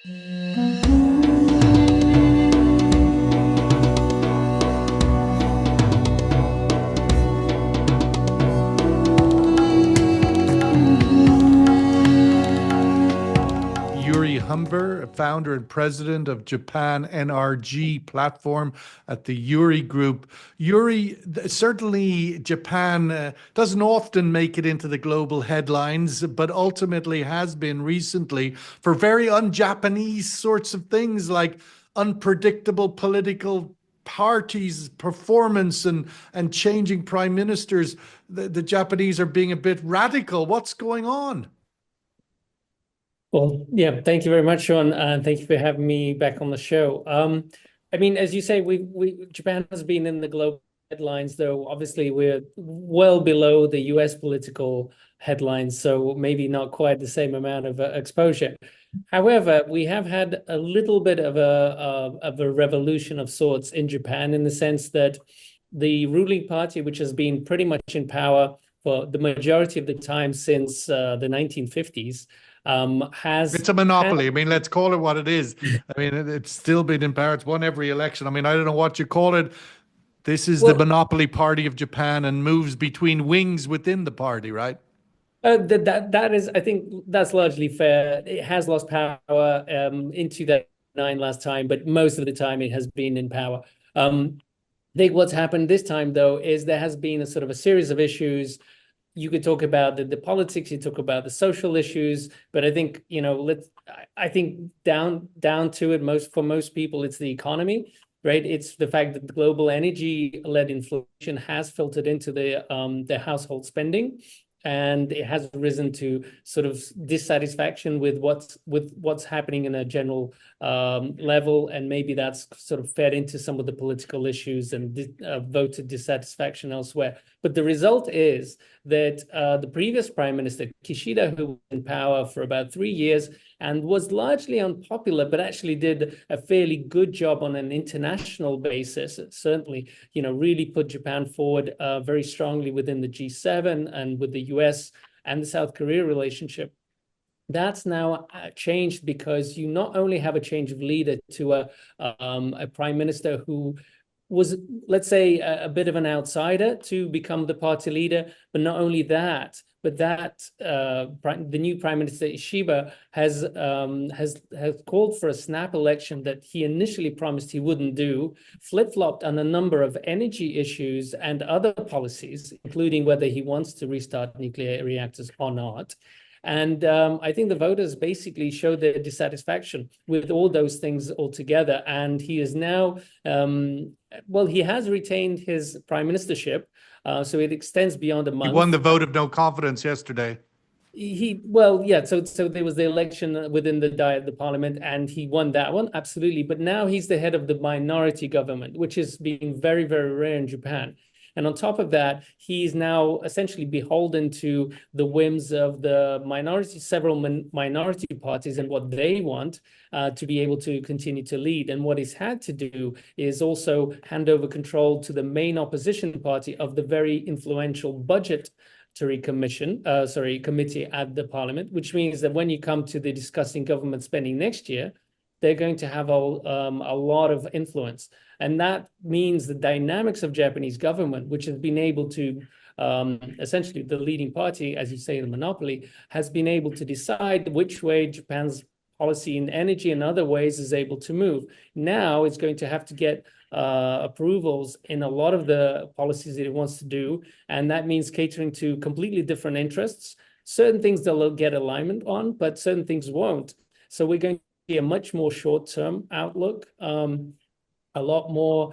Yuri Humber, founder and president of Japan NRG platform at the Yuri Group. Yuri, certainly Japan doesn't often make it into the global headlines, but ultimately has been recently for very un-Japanese sorts of things like unpredictable political parties performance and changing prime ministers. The Japanese are being a bit radical. What's going on? Well, yeah, thank you very much, Sean, and thank you for having me back on the show. I mean, as you say, we Japan has been in the global headlines, though obviously we're well below the US political headlines, so maybe not quite the same amount of exposure. However, we have had a little bit of a revolution of sorts in Japan, in the sense that the ruling party, which has been pretty much in power for the majority of the time since the 1950s, has It's a monopoly. I mean, let's call it what it is. I mean, it's still been in power. It's won every election. I mean, I don't know what you call it. This is the well, monopoly party of Japan and moves between wings within the party, right? that is, I think that's largely fair. It has lost power in 2009 last time, but most of the time it has been in power. I think what's happened this time, though, is there has been a sort of a series of issues. You could talk about the politics, you talk about the social issues, but I think, I think down to it, for most people, it's the economy, right? It's the fact that the global energy-led inflation has filtered into the household spending, and it has risen to sort of dissatisfaction with what's happening in a general level, and maybe that's sort of fed into some of the political issues and voter dissatisfaction elsewhere. But the result is that the previous Prime Minister, Kishida, who was in power for about 3 years and was largely unpopular, but actually did a fairly good job on an international basis, certainly, really put Japan forward very strongly within the G7 and with the US and the South Korea relationship. That's now changed, because you not only have a change of leader to a prime minister who was, let's say, a bit of an outsider to become the party leader, but not only that, but that the new Prime Minister Ishiba has called for a snap election that he initially promised he wouldn't do, flip-flopped on a number of energy issues and other policies, including whether he wants to restart nuclear reactors or not. And I think the voters basically showed their dissatisfaction with all those things altogether. And he is now, he has retained his prime ministership, so it extends beyond a He month. won the vote of no confidence yesterday. So there was the election within the parliament, and he won that one, absolutely. But now he's the head of the minority government, which is being very, very rare in Japan. And on top of that, he's now essentially beholden to the whims of the several minority parties and what they want to be able to continue to lead. And what he's had to do is also hand over control to the main opposition party of the very influential budgetary committee at the parliament, which means that when you come to the discussing government spending next year, they're going to have a lot of influence. And that means the dynamics of Japanese government, which has been able to, essentially the leading party, as you say, the monopoly, has been able to decide which way Japan's policy in energy and other ways is able to move. Now it's going to have to get approvals in a lot of the policies that it wants to do. And that means catering to completely different interests. Certain things they'll get alignment on, but certain things won't. So we're going to see a much more short-term outlook, a lot more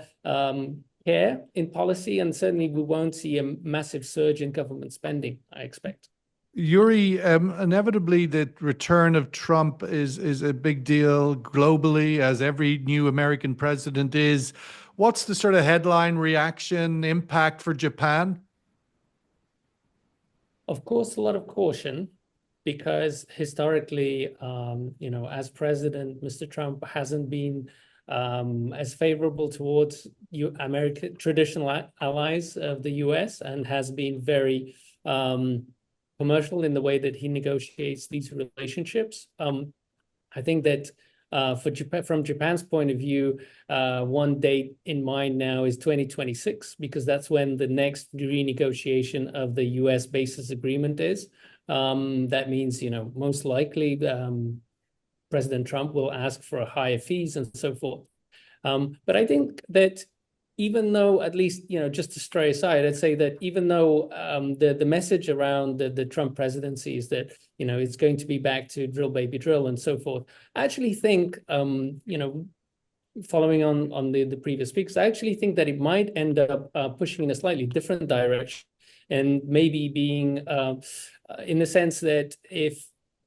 care in policy, and certainly we won't see a massive surge in government spending, I expect. Yuri, inevitably, the return of Trump is a big deal globally, as every new American president is. What's the sort of headline reaction impact for Japan? Of course, a lot of caution, because historically, as president, Mr. Trump hasn't been as favorable towards traditional allies of the US, and has been very commercial in the way that he negotiates these relationships. I think that For Japan, from Japan's point of view, one date in mind now is 2026, because that's when the next renegotiation of the US basis agreement is. That means, most likely President Trump will ask for higher fees and so forth. But I think that even though, at least, just to stray aside, I'd say that even though the message around the Trump presidency is that, it's going to be back to drill, baby, drill and so forth, I actually think, following on the previous speakers, I actually think that it might end up pushing in a slightly different direction, and maybe being in the sense that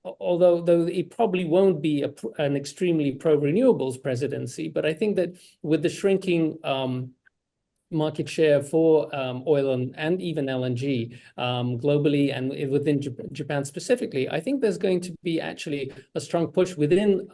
although it probably won't be an extremely pro-renewables presidency, but I think that with the shrinking market share for oil and even LNG globally and within Japan specifically, I think there's going to be actually a strong push within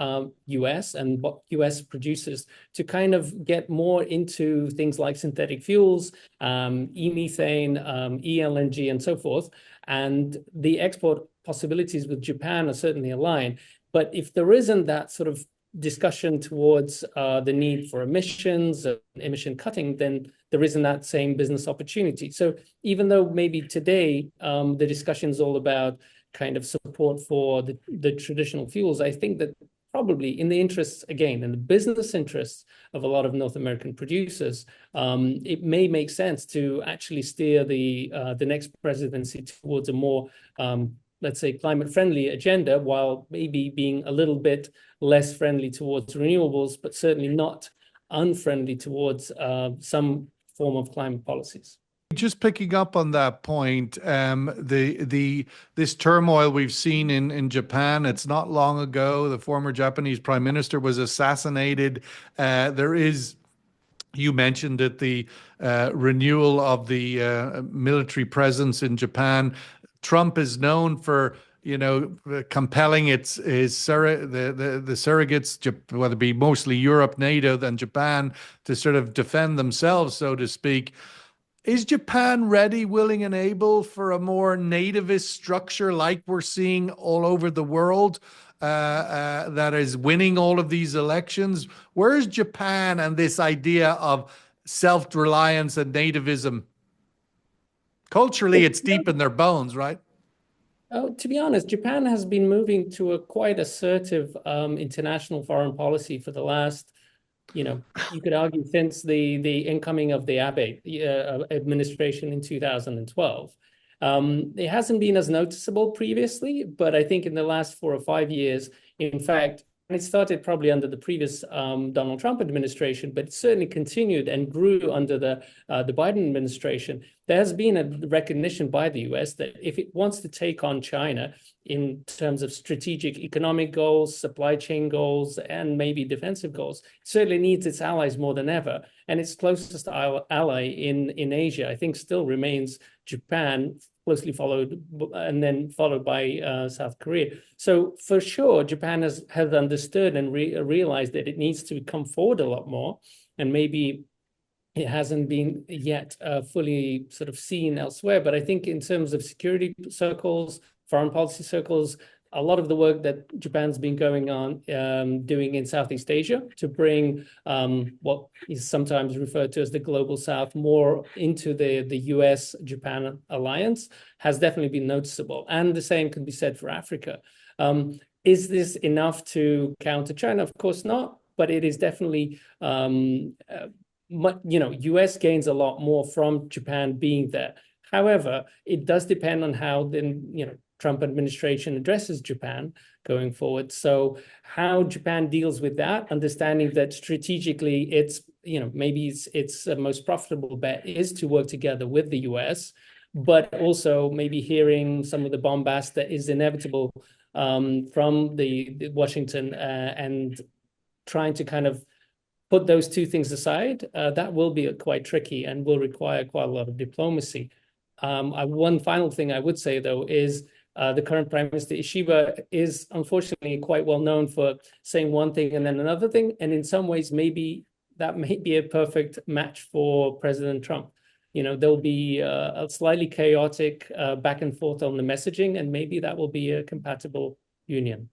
US and US producers to kind of get more into things like synthetic fuels, e-methane, e-LNG, and so forth. And the export possibilities with Japan are certainly aligned. But if there isn't that sort of discussion towards the need for emissions and emission cutting, then there isn't that same business opportunity. So even though maybe today the discussion is all about kind of support for the traditional fuels, I think that probably in the interests, again, in the business interests of a lot of North American producers, it may make sense to actually steer the next presidency towards a more let's say, climate-friendly agenda, while maybe being a little bit less friendly towards renewables, but certainly not unfriendly towards some form of climate policies. Just picking up on that point, this turmoil we've seen in Japan. It's not long ago the former Japanese prime minister was assassinated. You mentioned that the renewal of the military presence in Japan. Trump is known for, compelling the surrogates, whether it be mostly Europe, NATO, and Japan, to sort of defend themselves, so to speak. Is Japan ready, willing, and able for a more nativist structure like we're seeing all over the world that is winning all of these elections? Where is Japan and this idea of self-reliance and nativism? Culturally, it's deep in their bones, right? Oh, to be honest, Japan has been moving to a quite assertive international foreign policy for the last, you could argue since the incoming of the Abe administration in 2012. It hasn't been as noticeable previously, but I think in the last 4 or 5 years, in fact, and it started probably under the previous Donald Trump administration, but it certainly continued and grew under the Biden administration. There has been a recognition by the US that if it wants to take on China in terms of strategic economic goals, supply chain goals, and maybe defensive goals, it certainly needs its allies more than ever. And its closest ally in Asia, I think, still remains Japan, closely followed, and then followed by South Korea. So for sure, Japan has understood and realized that it needs to come forward a lot more, and maybe it hasn't been yet fully sort of seen elsewhere. But I think in terms of security circles, foreign policy circles, a lot of the work that Japan's been going on doing in Southeast Asia to bring what is sometimes referred to as the global South more into the US-Japan alliance has definitely been noticeable. And the same can be said for Africa. Is this enough to counter China? Of course not, but it is definitely, US gains a lot more from Japan being there. However, it does depend on how the, Trump administration addresses Japan going forward. So how Japan deals with that, understanding that strategically it's, maybe its most profitable bet is to work together with the US, but also maybe hearing some of the bombast that is inevitable from the Washington and trying to kind of put those two things aside, that will be quite tricky and will require quite a lot of diplomacy. One final thing I would say, though, is the current Prime Minister Ishiba is unfortunately quite well known for saying one thing and then another thing. And in some ways, maybe that may be a perfect match for President Trump. There'll be a slightly chaotic back and forth on the messaging, and maybe that will be a compatible union.